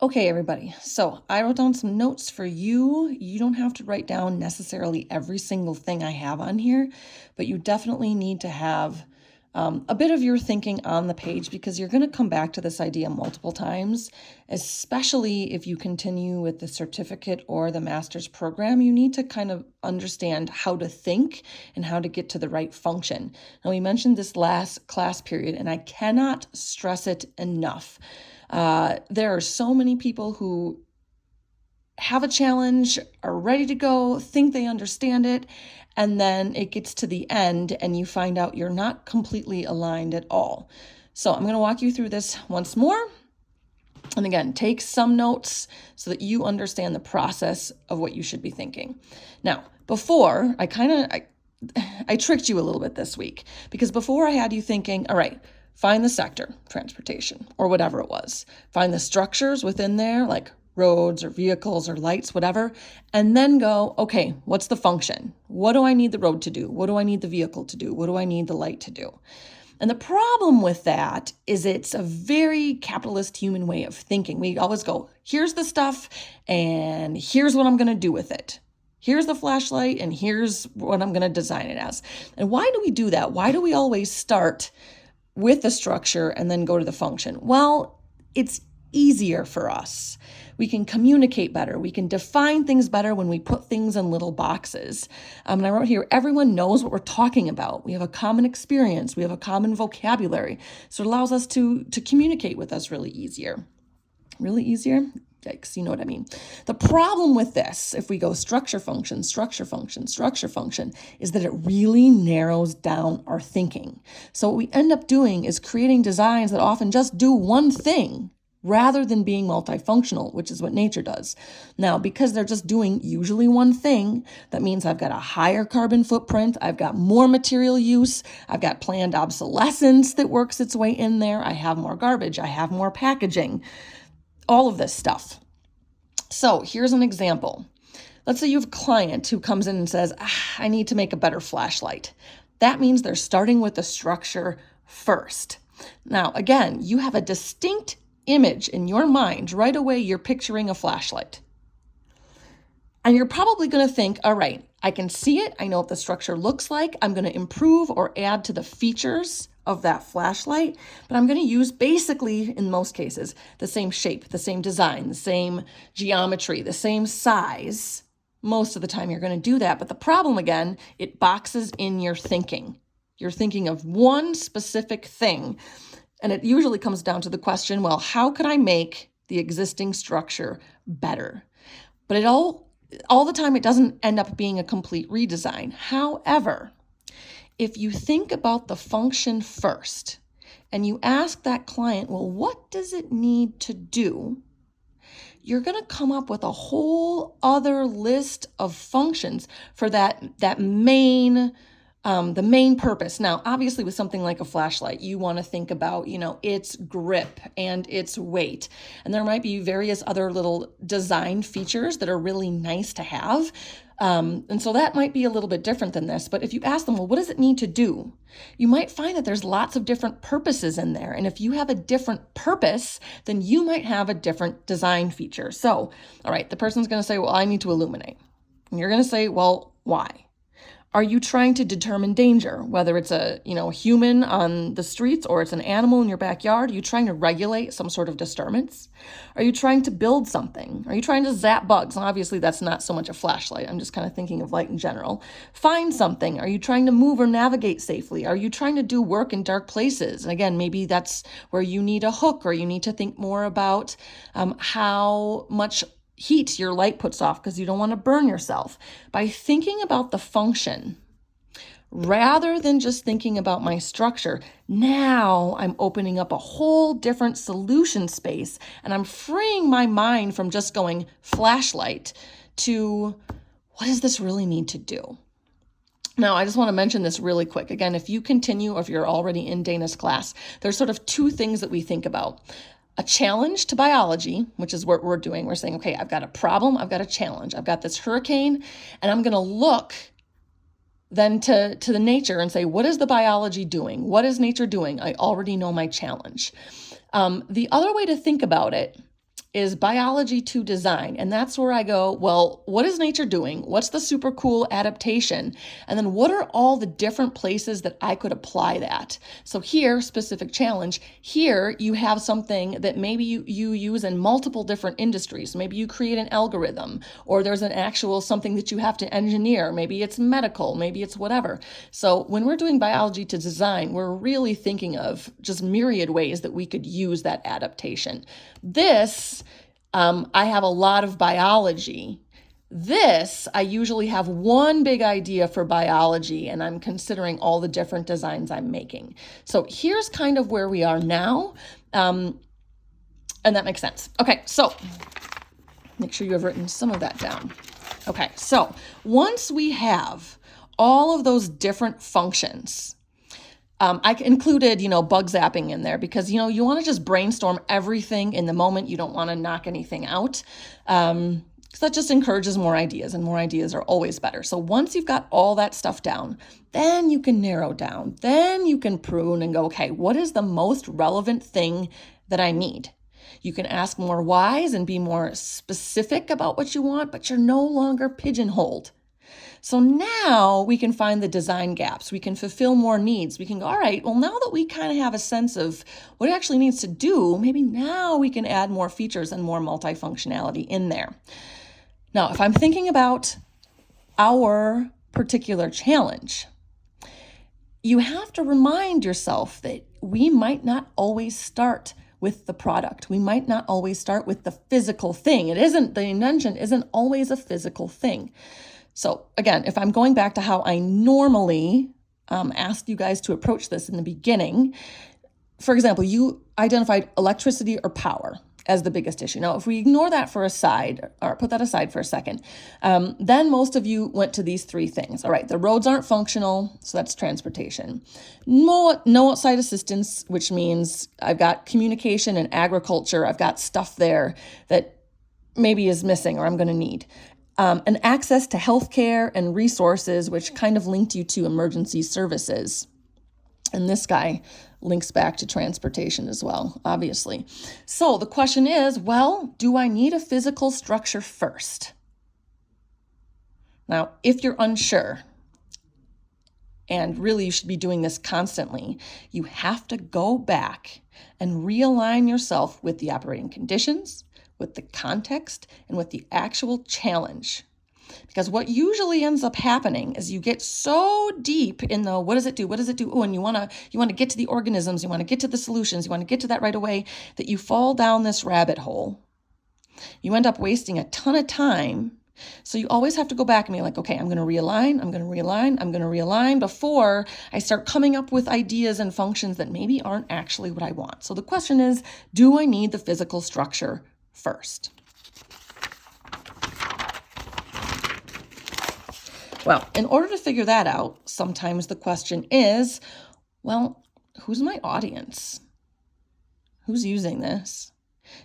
Okay, everybody. So I wrote down some notes for you. You don't have to write down necessarily every single thing I have on here, but you definitely need to have a bit of your thinking on the page because you're going to come back to this idea multiple times, especially if you continue with the certificate or the master's program. You need to kind of understand how to think and how to get to the right function. Now, we mentioned this last class period, and I cannot stress it enough. There are so many people who have a challenge, are ready to go, think they understand it, and then it gets to the end and you find out you're not completely aligned at all. So I'm going to walk you through this once more. And again, take some notes so that you understand the process of what you should be thinking. Now, before, I tricked you a little bit this week because before I had you thinking, all right, find the sector, transportation, or whatever it was. Find the structures within there, like roads or vehicles or lights, whatever, and then go, okay, what's the function? What do I need the road to do? What do I need the vehicle to do? What do I need the light to do? And the problem with that is it's a very capitalist human way of thinking. We always go, here's the stuff, and here's what I'm going to do with it. Here's the flashlight, and here's what I'm going to design it as. And why do we do that? Why do we always start with the structure and then go to the function? Well, it's easier for us. We can communicate better. We can define things better when we put things in little boxes. And I wrote here, everyone knows what we're talking about. We have a common experience. We have a common vocabulary. So it allows us to communicate with us really easier. Really easier? Yikes, you know what I mean. The problem with this, if we go structure, function, is that it really narrows down our thinking. So what we end up doing is creating designs that often just do one thing rather than being multifunctional, which is what nature does. Now, because they're just doing usually one thing, that means I've got a higher carbon footprint, I've got more material use, I've got planned obsolescence that works its way in there, I have more garbage, I have more packaging, all of this stuff. So here's an example. Let's say you have a client who comes in and says, I need to make a better flashlight. That means they're starting with the structure first. Now, again, you have a distinct image in your mind. Right away, you're picturing a flashlight. And you're probably going to think, all right, I can see it. I know what the structure looks like. I'm going to improve or add to the features of that flashlight, but I'm going to use basically, in most cases, the same shape, the same design, the same geometry, the same size. Most of the time you're going to do that. But the problem, again, it boxes in your thinking. You're thinking of one specific thing. And it usually comes down to the question, well, how could I make the existing structure better? But all the time, it doesn't end up being a complete redesign. However, if you think about the function first and you ask that client, well, what does it need to do? You're going to come up with a whole other list of functions for that main the main purpose. Now, obviously with something like a flashlight, you want to think about, its grip and its weight. And there might be various other little design features that are really nice to have. And so that might be a little bit different than this. But if you ask them, well, what does it need to do? You might find that there's lots of different purposes in there. And if you have a different purpose, then you might have a different design feature. So, all right, the person's going to say, well, I need to illuminate. And you're going to say, well, why? Are you trying to determine danger, whether it's a human on the streets or it's an animal in your backyard? Are you trying to regulate some sort of disturbance? Are you trying to build something? Are you trying to zap bugs? And obviously, that's not so much a flashlight. I'm just kind of thinking of light in general. Find something. Are you trying to move or navigate safely? Are you trying to do work in dark places? And again, maybe that's where you need a hook, or you need to think more about how much heat your light puts off because you don't want to burn yourself. By thinking about the function rather than just thinking about my structure, now I'm opening up a whole different solution space and I'm freeing my mind from just going flashlight to what does this really need to do? Now, I just want to mention this really quick. Again, if you continue or if you're already in Dana's class, there's sort of two things that we think about. A challenge to biology, which is what we're doing. We're saying, okay, I've got a problem, I've got a challenge, I've got this hurricane, and I'm going to look then to the nature and say, what is the biology doing? What is nature doing? I already know my challenge. The other way to think about it is biology to design. And that's where I go, well, what is nature doing? What's the super cool adaptation? And then what are all the different places that I could apply that? So here, specific challenge, here you have something that maybe you use in multiple different industries. Maybe you create an algorithm, or there's an actual something that you have to engineer. Maybe it's medical, maybe it's whatever. So when we're doing biology to design, we're really thinking of just myriad ways that we could use that adaptation. This, I have a lot of biology. This, I usually have one big idea for biology, and I'm considering all the different designs I'm making. So here's kind of where we are now, and that makes sense. Okay, so make sure you have written some of that down. Okay, so once we have all of those different functions, I included, bug zapping in there because, you want to just brainstorm everything in the moment. You don't want to knock anything out. So that just encourages more ideas, and more ideas are always better. So once you've got all that stuff down, then you can narrow down. Then you can prune and go, okay, what is the most relevant thing that I need? You can ask more whys and be more specific about what you want, but you're no longer pigeonholed. So now we can find the design gaps. We can fulfill more needs. We can go, all right, well, now that we kind of have a sense of what it actually needs to do, maybe now we can add more features and more multifunctionality in there. Now, if I'm thinking about our particular challenge, you have to remind yourself that we might not always start with the product. We might not always start with the physical thing. The invention isn't always a physical thing. So again, if I'm going back to how I normally ask you guys to approach this in the beginning, for example, you identified electricity or power as the biggest issue. Now, if we ignore that for aside, or put that aside for a second, then most of you went to these three things. All right, the roads aren't functional, so that's transportation. No outside assistance, which means I've got communication and agriculture. I've got stuff there that maybe is missing or I'm going to need. And access to healthcare and resources, which kind of linked you to emergency services. And this guy links back to transportation as well, obviously. So the question is, well, do I need a physical structure first? Now, if you're unsure, and really you should be doing this constantly, you have to go back and realign yourself with the operating conditions, with the context, and with the actual challenge. Because what usually ends up happening is you get so deep in the what does it do? Oh, and you want to get to the organisms, you want to get to the solutions, you want to get to that right away, that you fall down this rabbit hole. You end up wasting a ton of time. So you always have to go back and be like, okay, I'm going to realign before I start coming up with ideas and functions that maybe aren't actually what I want. So the question is, do I need the physical structure first? Well, in order to figure that out, sometimes the question is, well, who's my audience? Who's using this?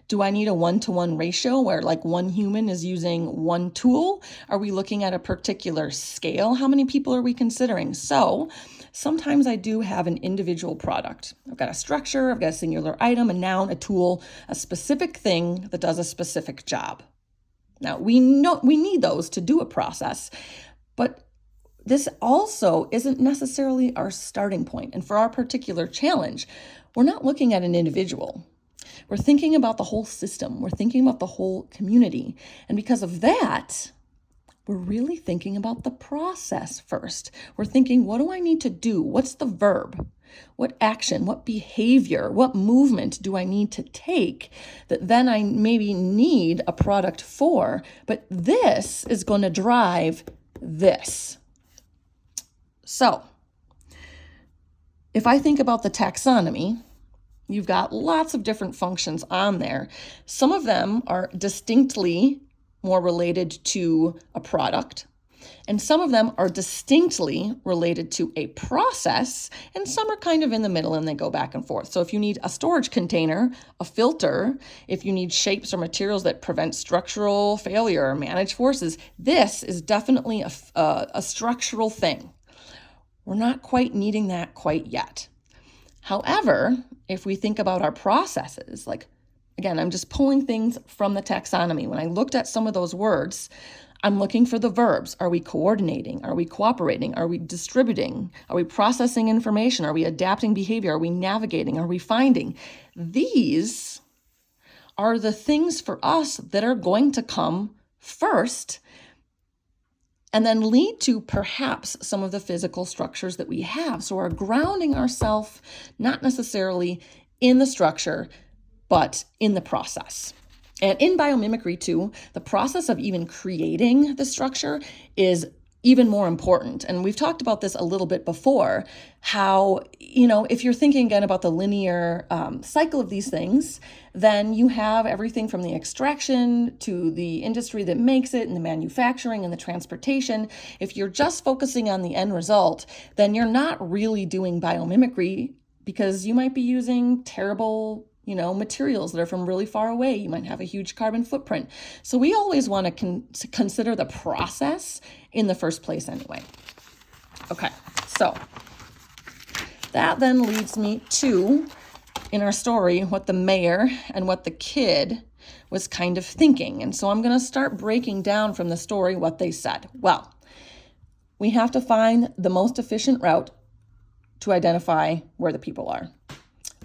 Do I need a 1-to-1 ratio where like one human is using one tool? Are we looking at a particular scale? How many people are we considering? So sometimes I do have an individual product. I've got a structure, I've got a singular item, a noun, a tool, a specific thing that does a specific job. Now, we know we need those to do a process, but this also isn't necessarily our starting point. And for our particular challenge, we're not looking at an individual. We're thinking about the whole system. We're thinking about the whole community. And because of that, we're really thinking about the process first. We're thinking, what do I need to do? What's the verb? What action, what behavior, what movement do I need to take that then I maybe need a product for? But this is going to drive this. So if I think about the taxonomy, you've got lots of different functions on there. Some of them are distinctly more related to a product, and some of them are distinctly related to a process, and some are kind of in the middle and they go back and forth. So if you need a storage container, a filter, if you need shapes or materials that prevent structural failure or manage forces, this is definitely a structural thing. We're not quite needing that quite yet. However, if we think about our processes, like Again, I'm just pulling things from the taxonomy. When I looked at some of those words, I'm looking for the verbs. Are we coordinating? Are we cooperating? Are we distributing? Are we processing information? Are we adapting behavior? Are we navigating? Are we finding? These are the things for us that are going to come first and then lead to perhaps some of the physical structures that we have. So we're grounding ourselves not necessarily in the structure, but in the process. And in biomimicry too, the process of even creating the structure is even more important. And we've talked about this a little bit before, how, if you're thinking again about the linear cycle of these things, then you have everything from the extraction to the industry that makes it and the manufacturing and the transportation. If you're just focusing on the end result, then you're not really doing biomimicry, because you might be using terrible materials that are from really far away. You might have a huge carbon footprint. So we always want to consider the process in the first place anyway. Okay, so that then leads me to, in our story, what the mayor and what the kid was kind of thinking. And so I'm going to start breaking down from the story what they said. Well, we have to find the most efficient route to identify where the people are.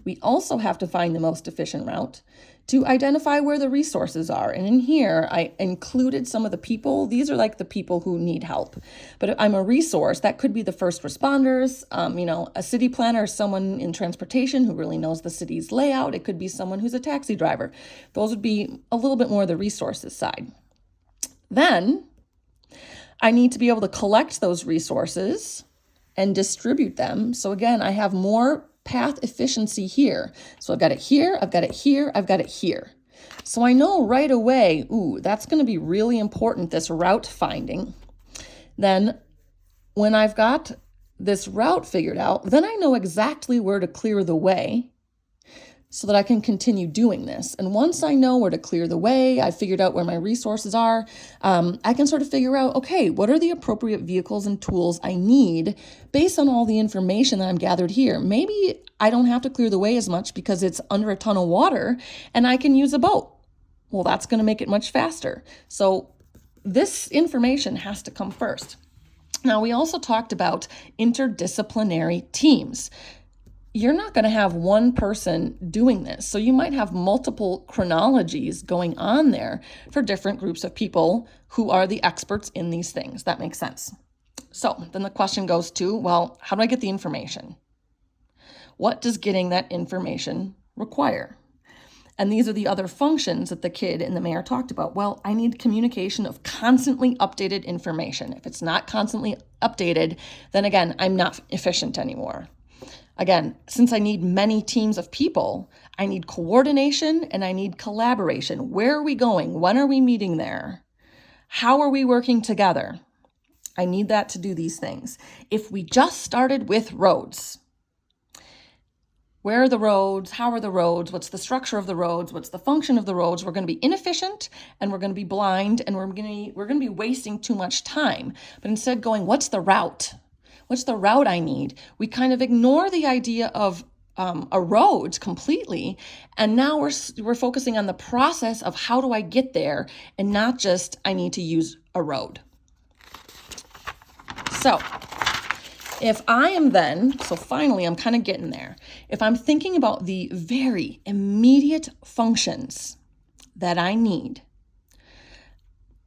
We also have to find the most efficient route to identify where the resources are. And in here, I included some of the people. These are like the people who need help. But if I'm a resource, that could be the first responders, a city planner, someone in transportation who really knows the city's layout. It could be someone who's a taxi driver. Those would be a little bit more the resources side. Then I need to be able to collect those resources and distribute them. So again, I have more path efficiency here. So I've got it here, I've got it here, I've got it here. So I know right away, that's going to be really important, this route finding. Then when I've got this route figured out, then I know exactly where to clear the way so that I can continue doing this. And once I know where to clear the way, I've figured out where my resources are, I can sort of figure out, okay, what are the appropriate vehicles and tools I need based on all the information that I'm gathered here. Maybe I don't have to clear the way as much because it's under a ton of water and I can use a boat. Well, that's going to make it much faster. So this information has to come first. Now, we also talked about interdisciplinary teams. You're not going to have one person doing this. So you might have multiple chronologies going on there for different groups of people who are the experts in these things. That makes sense. So then the question goes to, well, how do I get the information? What does getting that information require? And these are the other functions that the kid and the mayor talked about. Well, I need communication of constantly updated information. If it's not constantly updated, then again, I'm not efficient anymore. Again, since I need many teams of people, I need coordination and I need collaboration. Where are we going? When are we meeting there? How are we working together? I need that to do these things. If we just started with roads, where are the roads? How are the roads? What's the structure of the roads? What's the function of the roads? We're going to be inefficient and we're going to be blind and we're going to be wasting too much time. But instead going, what's the route? What's the route I need? We kind of ignore the idea of a road completely. And now we're focusing on the process of how do I get there and not just I need to use a road. So if I am then, so finally I'm kind of getting there. If I'm thinking about the very immediate functions that I need,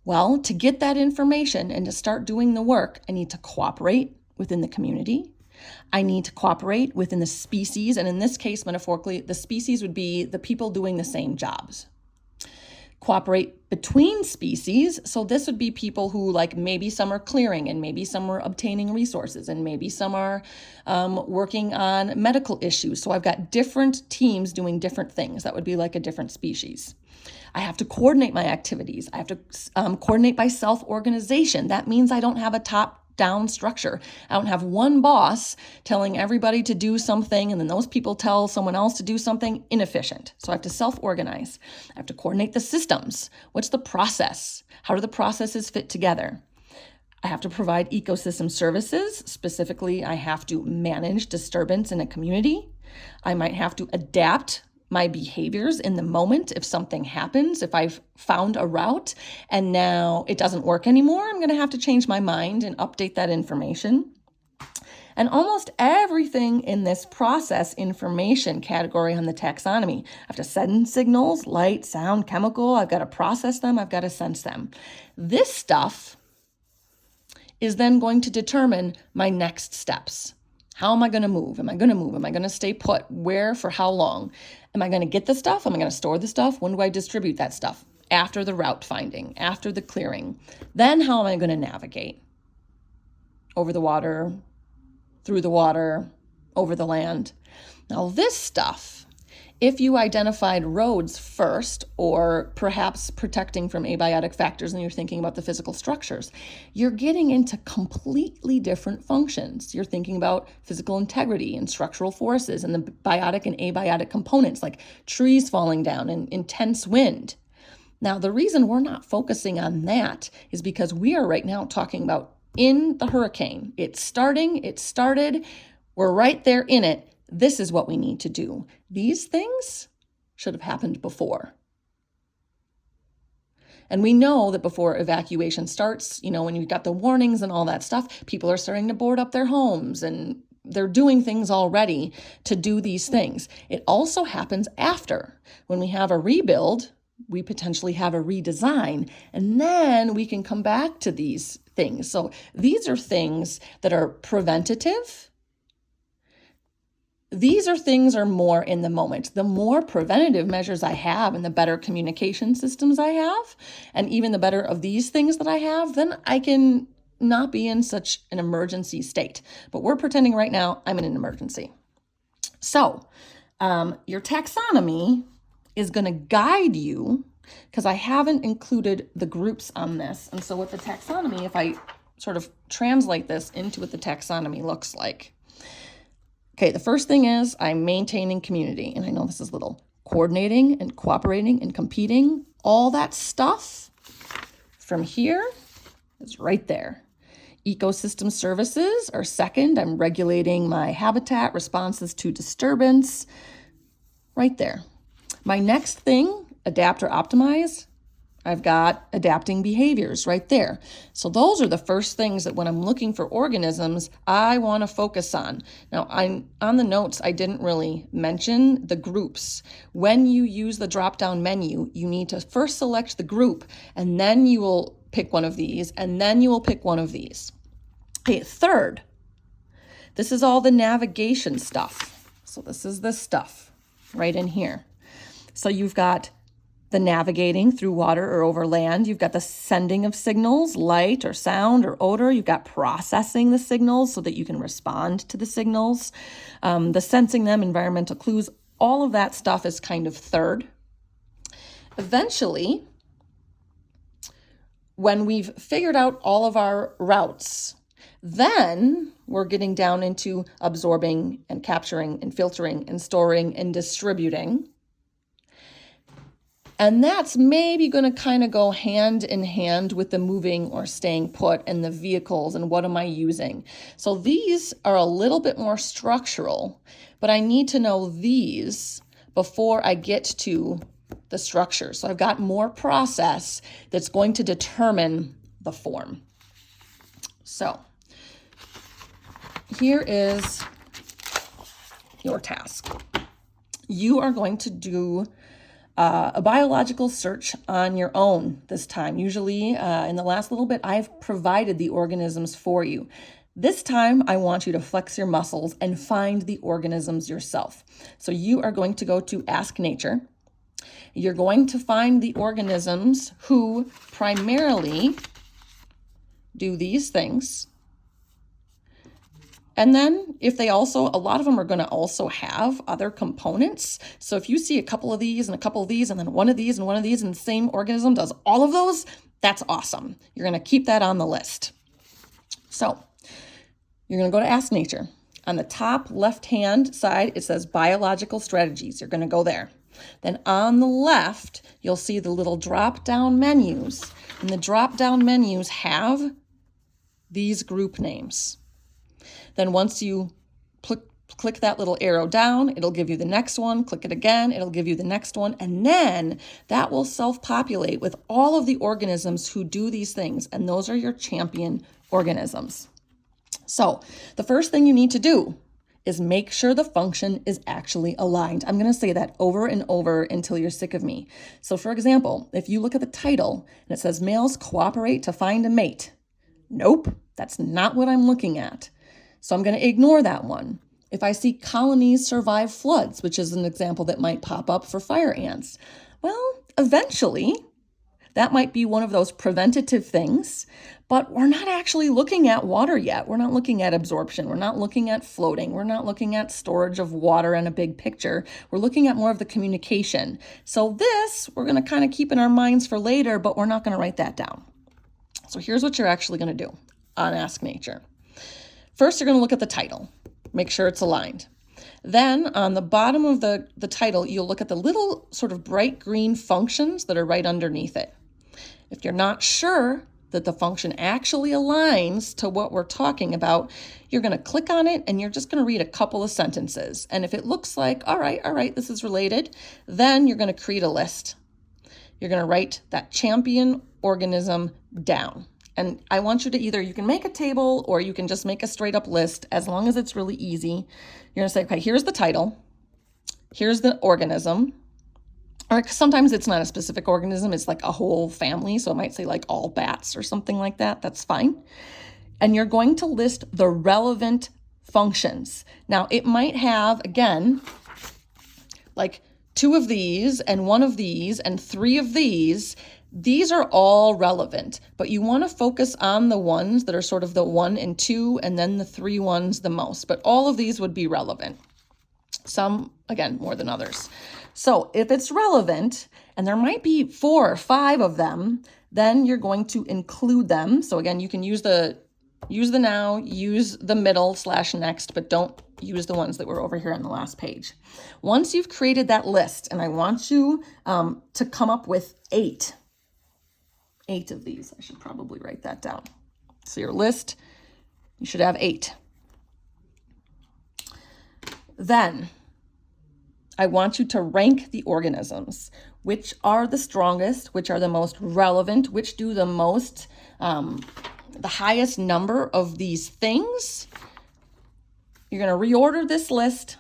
well, to get that information and to start doing the work, I need to cooperate within the community. I need to cooperate within the species. And in this case, metaphorically, the species would be the people doing the same jobs. Cooperate between species. So this would be people who, like, maybe some are clearing and maybe some are obtaining resources and maybe some are working on medical issues. So I've got different teams doing different things. That would be like a different species. I have to coordinate my activities. I have to coordinate by self-organization. That means I don't have a top-down structure. I don't have one boss telling everybody to do something and then those people tell someone else to do something. Inefficient. So I have to self-organize. I have to coordinate the systems. What's the process? How do the processes fit together? I have to provide ecosystem services. Specifically, I have to manage disturbance in a community. I might have to adapt my behaviors in the moment. If something happens, if I've found a route and now it doesn't work anymore, I'm going to have to change my mind and update that information. And almost everything in this process information category on the taxonomy, I have to send signals, light, sound, chemical. I've got to process them. I've got to sense them. This stuff is then going to determine my next steps. How am I going to move? Am I going to move? Am I going to stay put? Where? For how long? Am I going to get the stuff? Am I going to store the stuff? When do I distribute that stuff? After the route finding, after the clearing. Then how am I going to navigate? Over the water, through the water, over the land. Now this stuff, if you identified roads first, or perhaps protecting from abiotic factors and you're thinking about the physical structures, you're getting into completely different functions. You're thinking about physical integrity and structural forces and the biotic and abiotic components like trees falling down and intense wind. Now, the reason we're not focusing on that is because we are right now talking about in the hurricane. It's starting, it started, we're right there in it. This is what we need to do. These things should have happened before. And we know that before evacuation starts, when you've got the warnings and all that stuff, people are starting to board up their homes and they're doing things already to do these things. It also happens after. When we have a rebuild, we potentially have a redesign, and then we can come back to these things. So these are things that are preventative. These are things are more in the moment. The more preventative measures I have and the better communication systems I have, and even the better of these things that I have, then I can not be in such an emergency state. But we're pretending right now I'm in an emergency. So your taxonomy is going to guide you, because I haven't included the groups on this. And so with the taxonomy, if I sort of translate this into what the taxonomy looks like. Okay, the first thing is I'm maintaining community. And I know this is little. Coordinating and cooperating and competing. All that stuff from here is right there. Ecosystem services are second. I'm regulating my habitat, responses to disturbance. Right there. My next thing, adapt or optimize, I've got adapting behaviors right there. So those are the first things that when I'm looking for organisms, I want to focus on. Now, on the notes, I didn't really mention the groups. When you use the drop-down menu, you need to first select the group, and then you will pick one of these, and then you will pick one of these. Okay, third, this is all the navigation stuff. So this is the stuff right in here. So you've got the navigating through water or over land. You've got the sending of signals, light or sound or odor. You've got processing the signals so that you can respond to the signals. The sensing them, environmental clues, all of that stuff is kind of third. Eventually, when we've figured out all of our routes, then we're getting down into absorbing and capturing and filtering and storing and distributing. And that's maybe going to kind of go hand in hand with the moving or staying put and the vehicles and what am I using. So these are a little bit more structural, but I need to know these before I get to the structure. So I've got more process that's going to determine the form. So here is your task. You are going to do a biological search on your own this time. Usually in the last little bit, I've provided the organisms for you. This time, I want you to flex your muscles and find the organisms yourself. So you are going to go to Ask Nature. You're going to find the organisms who primarily do these things. And then if they also, a lot of them are going to also have other components. So if you see a couple of these and a couple of these and then one of these and one of these and the same organism does all of those, that's awesome. You're going to keep that on the list. So you're going to go to Ask Nature. On the top left-hand side, it says Biological Strategies. You're going to go there. Then on the left, you'll see the little drop-down menus. And the drop-down menus have these group names. Then once you Click that little arrow down, it'll give you the next one. Click it again, it'll give you the next one. And then that will self-populate with all of the organisms who do these things. And those are your champion organisms. So the first thing you need to do is make sure the function is actually aligned. I'm going to say that over and over until you're sick of me. So for example, if you look at the title and it says males cooperate to find a mate. Nope, that's not what I'm looking at. So I'm going to ignore that one. If I see colonies survive floods, which is an example that might pop up for fire ants, well, eventually that might be one of those preventative things, but we're not actually looking at water yet. We're not looking at absorption. We're not looking at floating. We're not looking at storage of water in a big picture. We're looking at more of the communication. So this, we're going to kind of keep in our minds for later, but we're not going to write that down. So here's what you're actually going to do on Ask Nature. First, you're going to look at the title. Make sure it's aligned. Then on the bottom of the title, you'll look at the little sort of bright green functions that are right underneath it. If you're not sure that the function actually aligns to what we're talking about, you're going to click on it and you're just going to read a couple of sentences. And if it looks like, all right, this is related, then you're going to create a list. You're going to write that champion organism down. And I want you to you can make a table or you can just make a straight up list as long as it's really easy. You're going to say, okay, here's the title. Here's the organism. Or sometimes it's not a specific organism, it's like a whole family. So it might say like all bats or something like that. That's fine. And you're going to list the relevant functions. Now it might have, again, like 2 of these and 1 of these and 3 of these. These are all relevant, but you want to focus on the ones that are sort of the 1 and 2 and then the 3 ones the most. But all of these would be relevant. Some, again, more than others. So if it's relevant, and there might be 4 or 5 of them, then you're going to include them. So again, you can use the now, use the middle / next, but don't use the ones that were over here on the last page. Once you've created that list, and I want you to come up with 8 of these. I should probably write that down. So your list, you should have 8. Then I want you to rank the organisms. Which are the strongest, which are the most relevant, which do the most, the highest number of these things. You're going to reorder this list,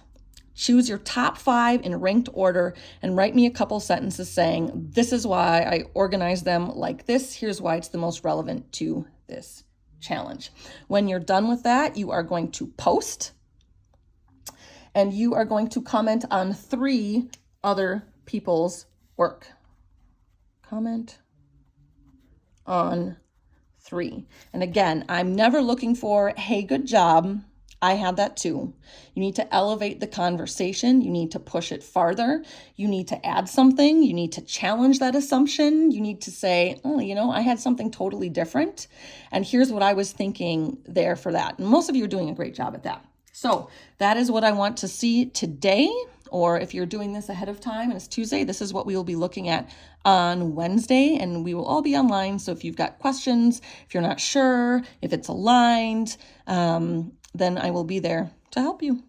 choose your top 5 in ranked order, and write me a couple sentences saying, this is why I organize them like this. Here's why it's the most relevant to this challenge. When you're done with that, you are going to post, and you are going to comment on 3 other people's work. Comment on 3. And again, I'm never looking for, hey, good job. I had that too. You need to elevate the conversation. You need to push it farther. You need to add something. You need to challenge that assumption. You need to say, oh, I had something totally different. And here's what I was thinking there for that. And most of you are doing a great job at that. So that is what I want to see today. Or if you're doing this ahead of time and it's Tuesday, this is what we will be looking at on Wednesday, and we will all be online. So if you've got questions, if you're not sure, if it's aligned, then I will be there to help you.